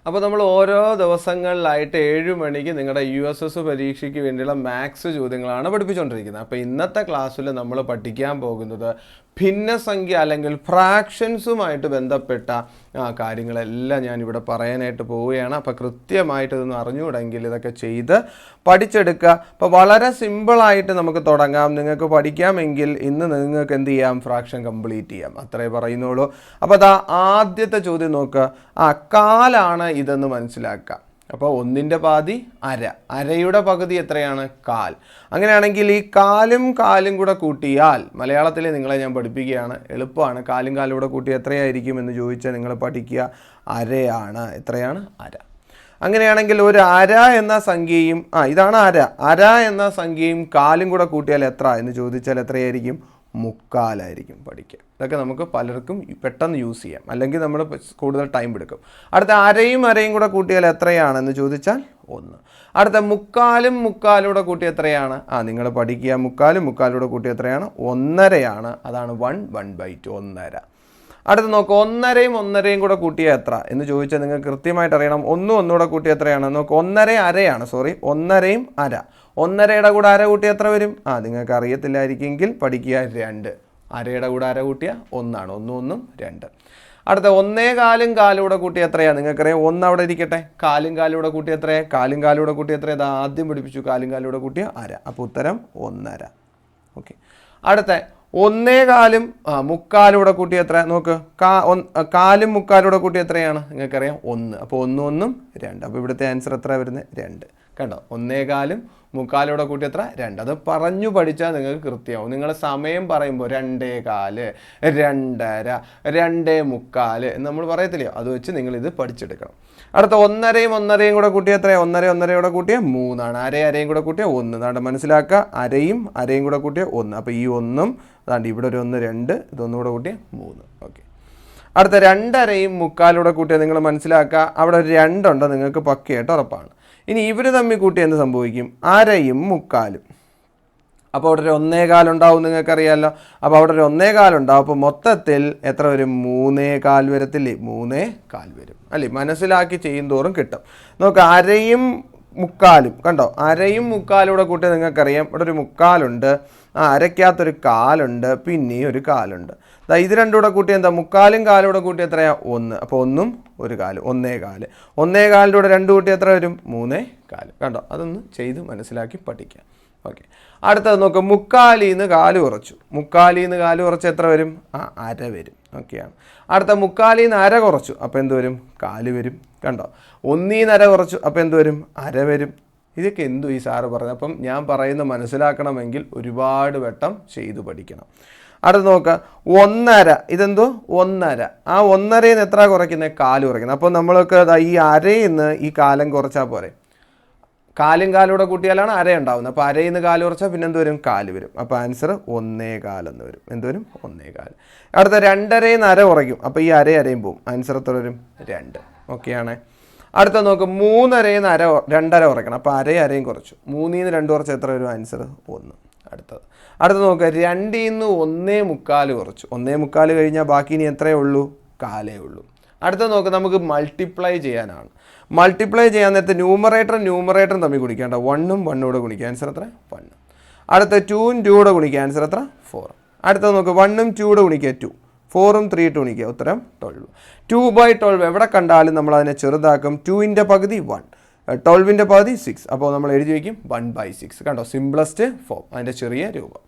അപ്പോൾ നമ്മൾ ഓരോ ദിവസങ്ങളിലായിട്ട് 7 മണിക്ക് നിങ്ങളുടെ USS പരീക്ഷയ്ക്ക് വേണ്ടിയുള്ള മാത്സ് ചോദ്യങ്ങളാണ് പഠിപ്പിച്ചുകൊണ്ടിരിക്കുന്നത്. അപ്പോൾ ഇന്നത്തെ ക്ലാസ്സിൽ നമ്മൾ പഠിക്കാൻ പോകുന്നത് ഭിന്നസംഖ്യ അല്ലെങ്കിൽ ഫ്രാക്ഷൻസുമായിട്ട് ബന്ധപ്പെട്ട കാര്യങ്ങളെല്ലാം ഞാനിവിടെ പറയാനായിട്ട് പോവുകയാണ്. അപ്പോൾ കൃത്യമായിട്ട് ഇതൊന്ന് അറിഞ്ഞുകൂടെങ്കിൽ ഇതൊക്കെ ചെയ്ത് പഠിച്ചെടുക്കുക. അപ്പോൾ വളരെ സിമ്പിളായിട്ട് നമുക്ക് തുടങ്ങാം. നിങ്ങൾക്ക് പഠിക്കാമെങ്കിൽ ഇന്ന് നിങ്ങൾക്ക് എന്ത് ചെയ്യാം? ഫ്രാക്ഷൻ കംപ്ലീറ്റ് ചെയ്യാം. അത്രേ പറയുന്നുള്ളൂ. അപ്പോൾ അതാ ആദ്യത്തെ ചോദ്യം നോക്കുക. കാലാണ് ഇതെന്ന് മനസ്സിലാക്കുക. അപ്പോൾ 1ന്റെ പാതി അര, അരയുടെ പകുതി എത്രയാണ്? കാൽ. അങ്ങനെയാണെങ്കിൽ ഈ കാലും കാലും കൂടെ കൂട്ടിയാൽ, മലയാളത്തിൽ നിങ്ങളെ ഞാൻ പഠിപ്പിക്കുകയാണ്, എളുപ്പമാണ്. കാലും കാലും കൂടെ കൂട്ടി എത്രയായിരിക്കും എന്ന് ചോദിച്ചാൽ നിങ്ങൾ പഠിക്കുക, അരയാണ്. എത്രയാണ്? അര. അങ്ങനെയാണെങ്കിൽ ഒരു അര എന്ന സംഖ്യയും ഇതാണ് അര, അര എന്ന സംഖ്യയും കാലും കൂടെ കൂട്ടിയാൽ എത്ര എന്ന് ചോദിച്ചാൽ എത്രയായിരിക്കും? മുക്കാലായിരിക്കും. പഠിക്കുക. ഇതൊക്കെ നമുക്ക് പലർക്കും പെട്ടെന്ന് യൂസ് ചെയ്യാം, അല്ലെങ്കിൽ നമ്മൾ കൂടുതൽ ടൈം എടുക്കും. അടുത്ത അരയും കൂടെ കൂട്ടിയാൽ എത്രയാണെന്ന് ചോദിച്ചാൽ 1. അടുത്ത മുക്കാലും മുക്കാലൂടെ കൂട്ടി എത്രയാണ്? നിങ്ങൾ പഠിക്കുക. മുക്കാലും മുക്കാലൂടെ കൂട്ടി എത്രയാണ്? 1.5 അതാണ് 1/2, 1.5. അടുത്ത് നോക്കുക, 1.5 കൂടെ കൂട്ടിയാൽ എത്ര എന്ന് ചോദിച്ചാൽ നിങ്ങൾക്ക് കൃത്യമായിട്ട് അറിയണം. 1 കൂടെ കൂട്ടിയാൽ എത്രയാണ്? നോക്കുക, 1.5 അരയാണ്. 1.5 അര. 1.5യുടെ കൂടെ അര കൂട്ടിയാൽ എത്ര വരും? നിങ്ങൾക്ക് അറിയത്തില്ലായിരിക്കുമെങ്കിൽ പഠിക്കുക, 2. അരയുടെ കൂടെ അര കൂട്ടിയാൽ 1 ആണ്. 1 1 2. അടുത്ത 1.25 കാലൂടെ കൂട്ടിയാൽ എത്രയാണ്? നിങ്ങൾക്കറിയാം, 1 അവിടെ ഇരിക്കട്ടെ. കാലും കാലൂടെ കൂട്ടിയാൽ എത്രയാണ്? കാലും കാലൂടെ കൂട്ടിയാൽ എത്രയാണ്? ഇത് ആദ്യം പഠിപ്പിച്ചു. കാലും കാലൂടെ കൂട്ടിയാൽ അര. അപ്പോൾ ഉത്തരം 1.5. ഓക്കെ. അടുത്ത 1.25 മുക്കാലൂടെ കൂട്ടി എത്ര? നോക്ക്, കാലും മുക്കാലൂടെ കൂട്ടി എത്രയാണ്? നിങ്ങൾക്കറിയാം, 1. അപ്പോൾ 1 1 2. അപ്പോൾ ഇവിടുത്തെ ആൻസർ എത്ര വരുന്നത്? 2. കണ്ടോ? 1.25 മുക്കാലൂടെ കൂട്ടി എത്ര? 2. അത് പറഞ്ഞു പഠിച്ചാൽ നിങ്ങൾക്ക് കൃത്യമാവും. നിങ്ങൾ സമയം പറയുമ്പോൾ 2.25, 2.5, 2.25 എന്ന് നമ്മൾ പറയത്തില്ലയോ? അത് വെച്ച് നിങ്ങളിത് പഠിച്ചെടുക്കണം. അടുത്ത 1.5 കൂടെ കൂട്ടിയ എത്ര? 1.5 കൂടെ കൂട്ടിയ 3 ആണ്. അരയും കൂടെ കൂട്ടിയ 1. അതാണ്ട് മനസ്സിലാക്കുക, അരയും കൂടെ കൂട്ടിയ 1. അപ്പോൾ ഈ 1 അതാണ്ട് ഇവിടെ ഒരു 1 2, ഇതൊന്നുകൂടെ കൂട്ടിയ 3. ഓക്കെ. അടുത്ത 2.5 മുക്കാലൂടെ കൂട്ടിയ നിങ്ങൾ മനസ്സിലാക്കുക, അവിടെ ഒരു 2 ഉണ്ട്. നിങ്ങൾക്ക് പക്കയായിട്ട് ഉറപ്പാണ്. ഇനി ഇവർ തമ്മിൽ കൂട്ടി എന്ത് സംഭവിക്കും? അരയും മുക്കാലും. അപ്പോൾ അവിടെ ഒരു 1.25 ഉണ്ടാവും. നിങ്ങൾക്കറിയാമല്ലോ. അപ്പോൾ അവിടെ ഒരു 1.25 ഉണ്ടാവും. അപ്പോൾ മൊത്തത്തിൽ എത്ര വരും? 3.25 വരത്തില്ലേ? 3.25 വരും അല്ലേ? മനസ്സിലാക്കി ചെയ്യുന്തോറും കിട്ടും. നോക്കുക, അരയും മുക്കാലും. കണ്ടോ? അരയും മുക്കാലൂടെ കൂട്ടി നിങ്ങൾക്കറിയാം, ഇവിടെ ഒരു മുക്കാലുണ്ട്, അരയ്ക്കകത്തൊരു കാലുണ്ട്, പിന്നെയും ഒരു കാലുണ്ട്. ഇത് രണ്ടും കൂടെ കൂട്ടി എന്താ? മുക്കാലും കാലൂടെ കൂട്ടി എത്രയാ? 1. അപ്പോൾ 1 1 കാല്, 1.25. 1.25 കൂടെ 2 കൂട്ടി എത്ര വരും? 3.25. കണ്ടോ? അതൊന്ന് ചെയ്ത് മനസ്സിലാക്കി പഠിക്കാം. ഓക്കെ. അടുത്തത് നോക്കുക, മുക്കാലിന്ന് കാല് കുറച്ചു. മുക്കാലിന്ന് കാല് കുറച്ച് എത്ര വരും? അര വരും. ഓക്കെയാണ്. അടുത്ത മുക്കാലിന്ന് അര കുറച്ചു. അപ്പോൾ എന്ത് വരും? കാല് വരും. കണ്ടോ? 1 അര കുറച്ചു. അപ്പോൾ എന്ത് വരും? അര വരും. ഇതൊക്കെ എന്തു ഈ സാറ് പറഞ്ഞത്? അപ്പം ഞാൻ പറയുന്നത് മനസ്സിലാക്കണമെങ്കിൽ ഒരുപാട് വട്ടം ചെയ്തു പഠിക്കണം. അടുത്ത് നോക്കുക, 1.5. ഇതെന്തോ? 1.5. ആ 1.5 എത്ര കുറയ്ക്കുന്നത്? കാല് കുറയ്ക്കുന്നത്. അപ്പോൾ നമ്മൾക്ക് ഈ അരയിൽ നിന്ന് ഈ കാലം കുറച്ചാൽ പോരെ. കാലും കാലൂടെ കൂട്ടിയാലാണ് അര ഉണ്ടാവുന്നത്. അപ്പോൾ അരയിൽ നിന്ന് കാല് കുറച്ചാൽ പിന്നെ എന്ത് വരും? കാല് വരും. അപ്പോൾ ആൻസർ 1.25 എന്ന് വരും. എന്ത് വരും? 1.25. അടുത്ത 2.5 അര കുറയ്ക്കും. അപ്പോൾ ഈ അരയും പോവും. ആൻസർ എത്ര വരും? 2. ഓക്കെയാണ്. അടുത്ത നോക്ക്, 3.5 2.5 കുറയ്ക്കണം. അപ്പോൾ അരയും കുറച്ചു. 3 2 കുറച്ച് എത്ര വരും? ആൻസർ 1. അടുത്ത നോക്കുക, 2 1.25 കുറച്ചു. 1.25 കഴിഞ്ഞാൽ ബാക്കി ഇനി എത്രയേ ഉള്ളൂ? കാലേ ഉള്ളൂ. അടുത്ത നോക്കുക, നമുക്ക് മൾട്ടിപ്ലൈ ചെയ്യാനാണ്. മൾട്ടിപ്ലൈ ചെയ്യാൻ നേരത്തെ ന്യൂമറേറ്ററും തമ്മിൽ ഗുണിക്കേണ്ട. 1 1 കൂടെ ഗുണിക്കുക. ആൻസർ എത്ര? 1. അടുത്ത 2 2 കൂടെ ഗുണിക്കുക. ആൻസർ എത്ര? 4. അടുത്ത നോക്കുക, 1 2 കൂടെ ഗുണിക്കുക 2, 4 3 ഗുണിക്കുക. ഉത്തരം 12. 2/12 എവിടെ കണ്ടാലും നമ്മൾ അതിനെ ചെറുതാക്കും. 2ന്റെ പകുതി 1, 12ന്റെ പകുതി 6. അപ്പോൾ നമ്മൾ എഴുതി വയ്ക്കും 1/6. കണ്ടോ? സിംപ്ലസ്റ്റ് ഫോം, അതിൻ്റെ ചെറിയ രൂപം.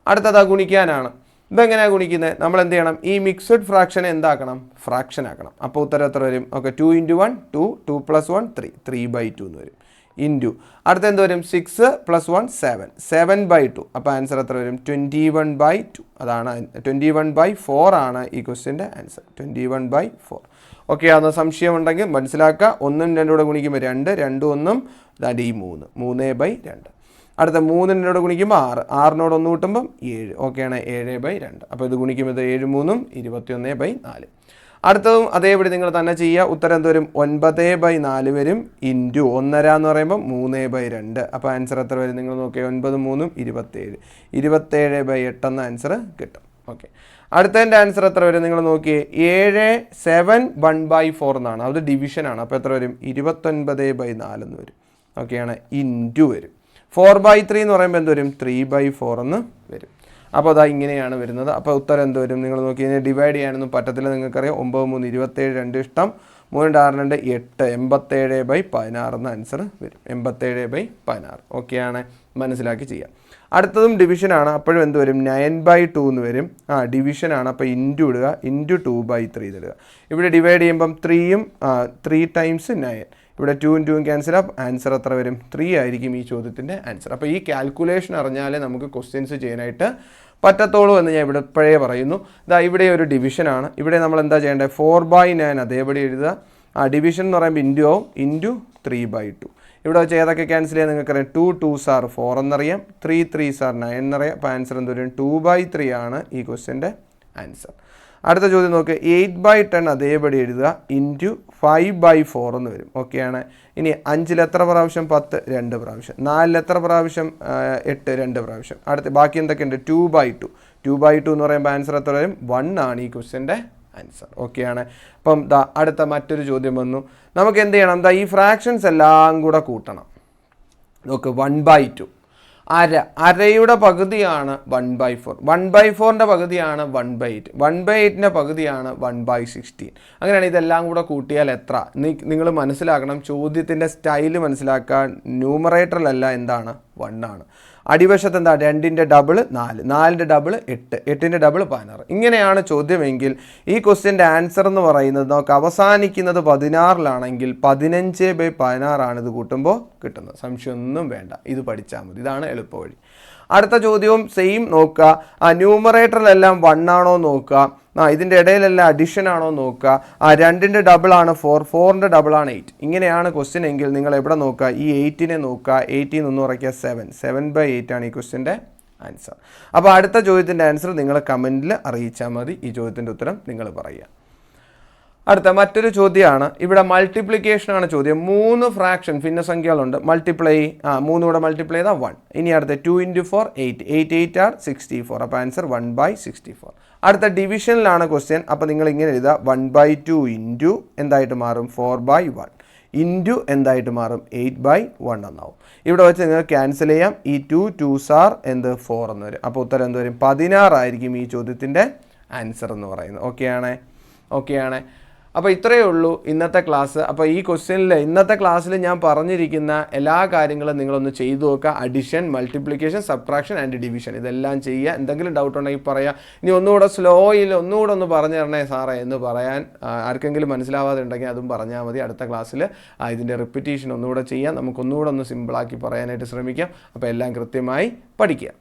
അടുത്തത് ഗുണിക്കാനാണ്. ഇതെങ്ങനെയാണ് ഗുണിക്കുന്നത്? നമ്മൾ എന്ത് ചെയ്യണം? ഈ മിക്സഡ് ഫ്രാക്ഷനെ എന്താക്കണം? ഫ്രാക്ഷൻ ആക്കണം. അപ്പോൾ ഉത്തരം എത്ര വരും? ഓക്കെ, 2 × 1 2, 2 + 1 3, 3/2 എന്ന് വരും. ഇൻറ്റു അടുത്ത എന്ത് വരും? 6 + 1 7, 7/2. അപ്പോൾ ആൻസർ എത്ര വരും? 21/2. അതാണ് 21/4 ആണ് ഈ ക്വസ്റ്റ്യൻ്റെ ആൻസർ. 21/4. ഓക്കെ. അന്ന് സംശയമുണ്ടെങ്കിൽ മനസ്സിലാക്കുക. 1 2 കൂടെ ഗുണിക്കുമ്പോൾ 2, 2 1 അതായത് ഈ 3, 3/2. അടുത്ത 3 2 ഗുണിക്കുമ്പോൾ 6, 6 1 കൂട്ടുമ്പം 7. ഓക്കെയാണ്, 7/2. അപ്പോൾ ഇത് ഗുണിക്കുമ്പോൾ 7 3 21/4. അടുത്തതും അതേപടി നിങ്ങൾ തന്നെ ചെയ്യുക. ഉത്തരം എന്ത് വരും? 9/4 വരും. ഇൻറ്റു 1.5 എന്ന് പറയുമ്പോൾ 3/2. അപ്പോൾ ആൻസർ എത്ര വരും? നിങ്ങൾ നോക്കിയാൽ 9 3 27, 27/8 എന്ന ആൻസർ കിട്ടും. ഓക്കെ. അടുത്തതിൻ്റെ ആൻസർ എത്ര വരും നിങ്ങൾ നോക്കിയേ 7/1/4 എന്നാണ്, അത് ഡിവിഷനാണ്. അപ്പോൾ എത്ര വരും 29/4 എന്ന് വരും. ഓക്കെയാണ്, ഇൻറ്റു വരും. 4/3 എന്ന് പറയുമ്പോൾ എന്ത് വരും 3/4 എന്ന് വരും. അപ്പോൾ അതാ ഇങ്ങനെയാണ് വരുന്നത്. അപ്പോൾ ഉത്തരം എന്ത് വരും നിങ്ങൾ നോക്കി കഴിഞ്ഞാൽ ഡിവൈഡ് ചെയ്യാനൊന്നും പറ്റത്തില്ല, നിങ്ങൾക്കറിയാം. 9 3 27 2 ഇഷ്ടം 3 6 2 8 87/16 എന്ന ആൻസർ വരും. 87/16. ഓക്കെയാണ്, മനസ്സിലാക്കി ചെയ്യാം. അടുത്തതും ഡിവിഷനാണ്, അപ്പോഴും എന്ത് വരും 9/2 എന്ന് വരും. ഡിവിഷനാണ്, അപ്പോൾ ഇൻറ്റു ഇടുക, ഇൻറ്റു 2/3 ഇടുക. ഇവിടെ ഡിവൈഡ് ചെയ്യുമ്പം 3യും 3 ടൈംസ് 9, ഇവിടെ 2 2 ക്യാൻസൽ ആപ്പ്. ആൻസർ എത്ര വരും 3 ആയിരിക്കും ഈ ചോദ്യത്തിൻ്റെ ആൻസർ. അപ്പോൾ ഈ കാൽക്കുലേഷൻ അറിഞ്ഞാലേ നമുക്ക് ക്വസ്റ്റ്യൻസ് ചെയ്യാനായിട്ട് പറ്റത്തുള്ളൂ എന്ന് ഞാൻ ഇവിടെ ഇപ്പോഴേ പറയുന്നു. ഇതാ ഇവിടെ ഒരു ഡിവിഷനാണ്, ഇവിടെ നമ്മൾ എന്താ ചെയ്യേണ്ടത് 4/9 അതേപടി എഴുതുക. ഡിവിഷൻ എന്ന് പറയുമ്പോൾ ഇൻറ്റു ആവും, ഇൻറ്റു 3/2. ഇവിടെ വെച്ച് ഏതൊക്കെ ക്യാൻസൽ ചെയ്യാൻ നിങ്ങൾക്കറിയാം. 2 2s 4 എന്നറിയാം, 3 3s 9 എന്നറിയാം. അപ്പോൾ ആൻസർ എന്ത് വരും 2/3 ആണ് ഈ ക്വസ്റ്റ്യൻ്റെ ആൻസർ. അടുത്ത ചോദ്യം നോക്ക്, 8/10 അതേപടി എഴുതുക, ഇൻറ്റു 5/4 എന്ന് വരും. ഓക്കെയാണ്. ഇനി 5ൽ എത്ര പ്രാവശ്യം 10 2 പ്രാവശ്യം, 4ൽ എത്ര പ്രാവശ്യം 8 2 പ്രാവശ്യം. അടുത്ത് ബാക്കി എന്തൊക്കെയുണ്ട് 2/2. 2/2 എന്ന് പറയുമ്പോൾ ആൻസർ എത്ര വരും 1 ആണ് ഈ ക്വസ്റ്റ്യൻ്റെ ആൻസർ. ഓക്കെയാണ്. അപ്പം അടുത്ത മറ്റൊരു ചോദ്യം വന്നു. നമുക്ക് എന്ത് ചെയ്യണം, ഈ ഫ്രാക്ഷൻസ് എല്ലാം കൂടെ കൂട്ടണം. നോക്ക് 1/2 അരയുടെ പകുതിയാണ് 1/4, 1/4ൻ്റെ പകുതിയാണ് 1/8, 1/8ൻ്റെ പകുതിയാണ് 1/16. അങ്ങനെയാണ് ഇതെല്ലാം കൂടെ കൂട്ടിയാൽ എത്ര? നിങ്ങൾ മനസ്സിലാക്കണം, ചോദ്യത്തിൻ്റെ സ്റ്റൈല് മനസ്സിലാക്കാൻ ന്യൂമറേറ്ററിലല്ല എന്താണ് 1 ആണ്. അടിവശത്ത് എന്താ 2ൻ്റെ ഡബിൾ 4, 4ൻ്റെ ഡബിൾ 8, 8ൻ്റെ ഡബിൾ 16. ഇങ്ങനെയാണ് ചോദ്യമെങ്കിൽ ഈ ക്വസ്റ്റ്യൻ്റെ ആൻസർ എന്ന് പറയുന്നത് നമുക്ക് അവസാനിക്കുന്നത് 16ലാണെങ്കിൽ 15/16 ആണ് ഇത് കൂട്ടുമ്പോൾ കിട്ടുന്നത്. സംശയമൊന്നും വേണ്ട, ഇത് പഠിച്ചാൽ മതി, ഇതാണ് എളുപ്പവഴി. അടുത്ത ചോദ്യവും സെയിം നോക്കുക. ന്യൂമറേറ്ററിലെല്ലാം 1 ആണോ നോക്കുക, ഇതിൻ്റെ ഇടയിലെല്ലാം അഡിഷൻ ആണോ നോക്കുക. 2ൻ്റെ ഡബിളാണ് 4, 4ൻ്റെ ഡബിളാണ് 8. ഇങ്ങനെയാണ് ക്വസ്റ്റ്യൻ എങ്കിൽ നിങ്ങൾ എവിടെ നോക്കുക, ഈ 8നെ നോക്കുക. 8ൽ നിന്ന് കുറയ്ക്കുക 7, 7/8 ആണ് ഈ ക്വസ്റ്റ്യൻ്റെ ആൻസർ. അപ്പോൾ അടുത്ത ചോദ്യത്തിൻ്റെ ആൻസർ നിങ്ങൾ കമൻറ്റിൽ അറിയിച്ചാൽ മതി. ഈ ചോദ്യത്തിൻ്റെ ഉത്തരം നിങ്ങൾ പറയുക. അടുത്ത മറ്റൊരു ചോദ്യമാണ്, ഇവിടെ മൾട്ടിപ്ലിക്കേഷനാണ് ചോദ്യം. 3 ഫ്രാക്ഷൻ ഭിന്നസംഖ്യകളുണ്ട്, മൾട്ടിപ്ലൈ 3 കൂടെ മൾട്ടിപ്ലൈ ചെയ്താൽ 1. ഇനി അടുത്ത 2 × 4 8, 8 8 are 64. അപ്പോൾ ആൻസർ 1/64. അടുത്ത ഡിവിഷനിലാണ് ക്വസ്റ്റ്യൻ. അപ്പോൾ നിങ്ങൾ ഇങ്ങനെ എഴുതുക 1/2 ഇൻറ്റു എന്തായിട്ട് മാറും 4/1 ഇൻറ്റു എന്തായിട്ട് മാറും 8/1 എന്നാവും. ഇവിടെ വെച്ച് നിങ്ങൾക്ക് ക്യാൻസൽ ചെയ്യാം. ഈ 2 2s എന്ത് 4 എന്ന് വരും. അപ്പോൾ ഉത്തരം എന്ത് വരും 16 ആയിരിക്കും ഈ ചോദ്യത്തിൻ്റെ ആൻസർ എന്ന് പറയുന്നത്. ഓക്കെയാണ്. അപ്പോൾ ഇത്രയേ ഉള്ളൂ ഇന്നത്തെ ക്ലാസ്. അപ്പോൾ ഈ ക്വസ്റ്റ്യനിൽ ഇന്നത്തെ ക്ലാസ്സിൽ ഞാൻ പറഞ്ഞിരിക്കുന്ന എല്ലാ കാര്യങ്ങളും നിങ്ങളൊന്ന് ചെയ്തു നോക്കുക. Addition, multiplication, subtraction and division ഇതെല്ലാം ചെയ്യുക. എന്തെങ്കിലും ഡൗട്ട് ഉണ്ടെങ്കിൽ പറയാം. ഇനി ഒന്നുകൂടെ സ്ലോയിൽ ഒന്നുകൂടെ ഒന്ന് പറഞ്ഞു തരണേ സാറേ എന്ന് പറയാൻ ആർക്കെങ്കിലും മനസ്സിലാവാതെ ഉണ്ടെങ്കിൽ അതും പറഞ്ഞാൽ മതി. അടുത്ത ക്ലാസ്സിൽ ഇതിൻ്റെ റിപ്പീറ്റേഷൻ ഒന്നുകൂടെ ചെയ്യാം. നമുക്കൊന്നുകൂടെ ഒന്ന് സിമ്പിളാക്കി പറയാനായിട്ട് ശ്രമിക്കാം. അപ്പോൾ എല്ലാം കൃത്യമായി പഠിക്കുക.